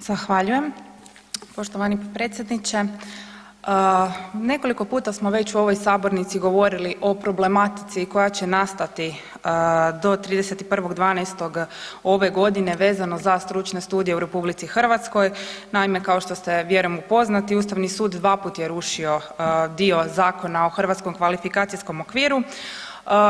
Zahvaljujem. Poštovani potpredsjedniče, nekoliko puta smo već u ovoj sabornici govorili o problematici koja će nastati do 31.12. ove godine vezano za stručne studije u RH. Naime, kao što ste vjerujem upoznati, Ustavni sud 2 puta je rušio dio Zakona o hrvatskom kvalifikacijskom okviru.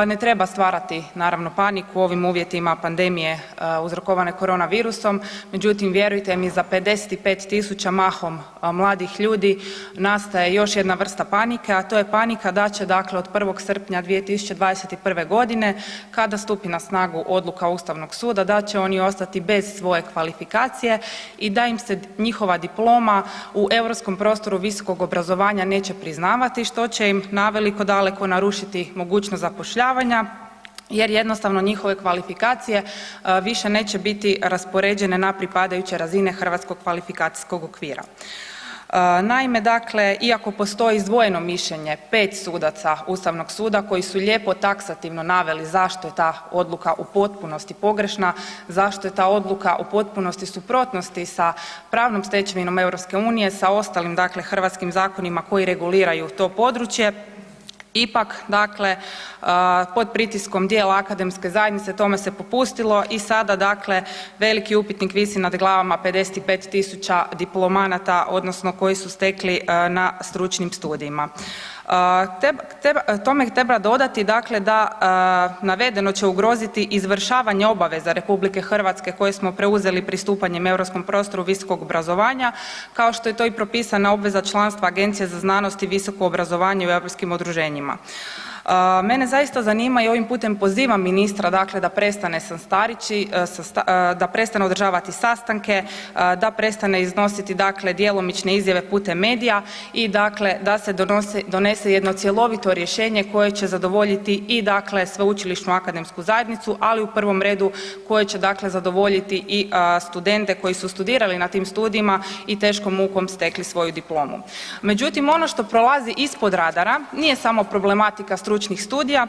Ne treba stvarati naravno paniku u ovim uvjetima pandemije uzrokovane koronavirusom, međutim vjerujte mi za 55.000 mahom mladih ljudi nastaje još jedna vrsta panike, a to je panika da će dakle od 1. srpnja 2021. godine kada stupi na snagu odluka Ustavnog suda da će oni ostati bez svoje kvalifikacije i da im se njihova diploma u europskom prostoru visokog obrazovanja neće priznavati što će im naveliko daleko narušiti mogućnost zapošljavanja jer jednostavno njihove kvalifikacije više neće biti raspoređene na pripadajuće razine hrvatskog kvalifikacijskog okvira. Naime, dakle, iako postoji izdvojeno mišljenje 5 sudaca Ustavnog suda koji su lijepo taksativno naveli zašto je ta odluka u potpunosti pogrešna, zašto je ta odluka u potpunosti suprotnosti sa pravnom stečevinom EU, sa ostalim dakle hrvatskim zakonima koji reguliraju to područje, ipak dakle pod pritiskom dijela akademske zajednice tome se popustilo i sada dakle veliki upitnik visi nad glavama 55.000 diplomanata odnosno koji su stekli na stručnim studijima. Tome treba dodati dakle da navedeno će ugroziti izvršavanje obaveza RH koje smo preuzeli pristupanjem europskom prostoru visokog obrazovanja, kao što je to i propisana obveza članstva Agencije za znanost i visoko obrazovanje u europskim udruženjima. Mene zaista zanima i ovim putem pozivam ministra dakle da prestane da prestane održavati sastanke, da prestane iznositi dakle djelomične izjave putem medija i dakle da se donese jedno cjelovito rješenje koje će zadovoljiti i dakle sveučilišnu akademsku zajednicu, ali u prvom redu koje će dakle zadovoljiti i studente koji su studirali na tim studijima i teškom mukom stekli svoju diplomu. Međutim, ono što prolazi ispod radara nije samo problematika stručnih studija,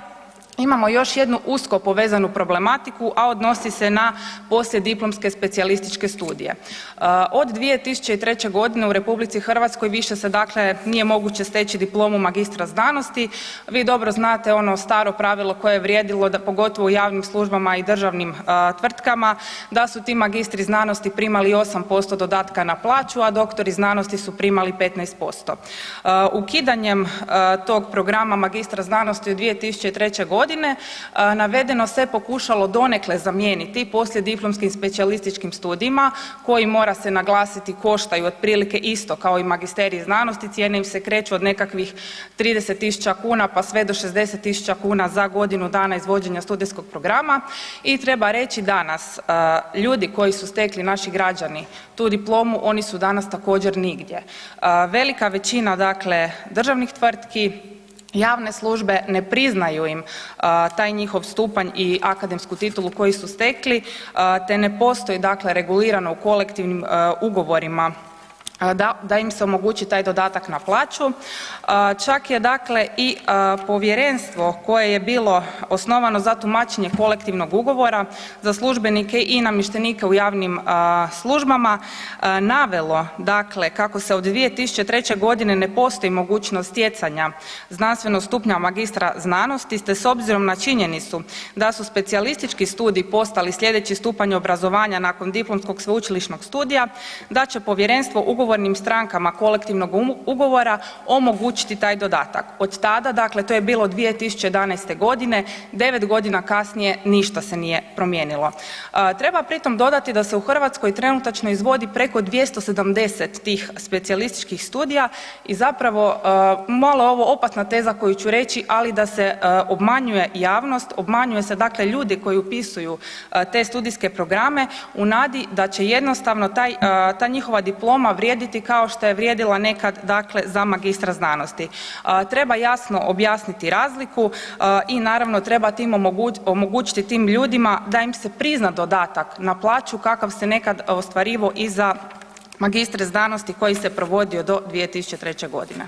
imamo još jednu usko povezanu problematiku, a odnosi se na poslijediplomske specijalističke studije. Od 2003. godine u RH više se dakle nije moguće steći diplomu magistra znanosti. Vi dobro znate ono staro pravilo koje je vrijedilo da pogotovo u javnim službama i državnim tvrtkama da su ti magistri znanosti primali 8% dodatka na plaću, a doktori znanosti su primali 15%. Ukidanjem tog programa magistra znanosti od 2003. godine navedeno se pokušalo donekle zamijeniti poslijediplomskim specijalističkim studijima koji mora se naglasiti koštaju otprilike isto kao i magisterij znanosti, cijene im se kreću od nekakvih 30.000 kuna pa sve do 60.000 kuna za godinu dana izvođenja studijskog programa i treba reći danas ljudi koji su stekli, naši građani, tu diplomu oni su danas također nigdje. Velika većina dakle državnih tvrtki, javne službe ne priznaju im taj njihov stupanj i akademsku titulu koju su stekli te ne postoji dakle regulirano u kolektivnim ugovorima da im se omogući taj dodatak na plaću. Čak je dakle i povjerenstvo koje je bilo osnovano za tumačenje kolektivnog ugovora za službenike i namještenike u javnim službama navelo dakle kako se od 2003. godine ne postoji mogućnost stjecanja znanstvenog stupnja magistra znanosti te s obzirom na činjenicu da su specijalistički studiji postali sljedeći stupanj obrazovanja nakon diplomskog sveučilišnog studija, da će povjerenstvo ugovornim strankama kolektivnog ugovora omogućiti taj dodatak. Od tada, dakle to je bilo 2011. godine, 9 godina kasnije ništa se nije promijenilo. Treba pritom dodati da se u Hrvatskoj trenutačno izvodi preko 270 tih specijalističkih studija i zapravo malo je ovo opasna teza koju ću reći, ali da se obmanjuje javnost, obmanjuje se dakle ljudi koji upisuju te studijske programe u nadi da će jednostavno ta njihova diploma vrijediti kao što je vrijedila nekad dakle za magistra znanosti. Treba jasno objasniti razliku i naravno treba omogućiti tim ljudima da im se prizna dodatak na plaću kakav se nekad ostvarivao i za magistre znanosti koji se provodio do 2003. godine.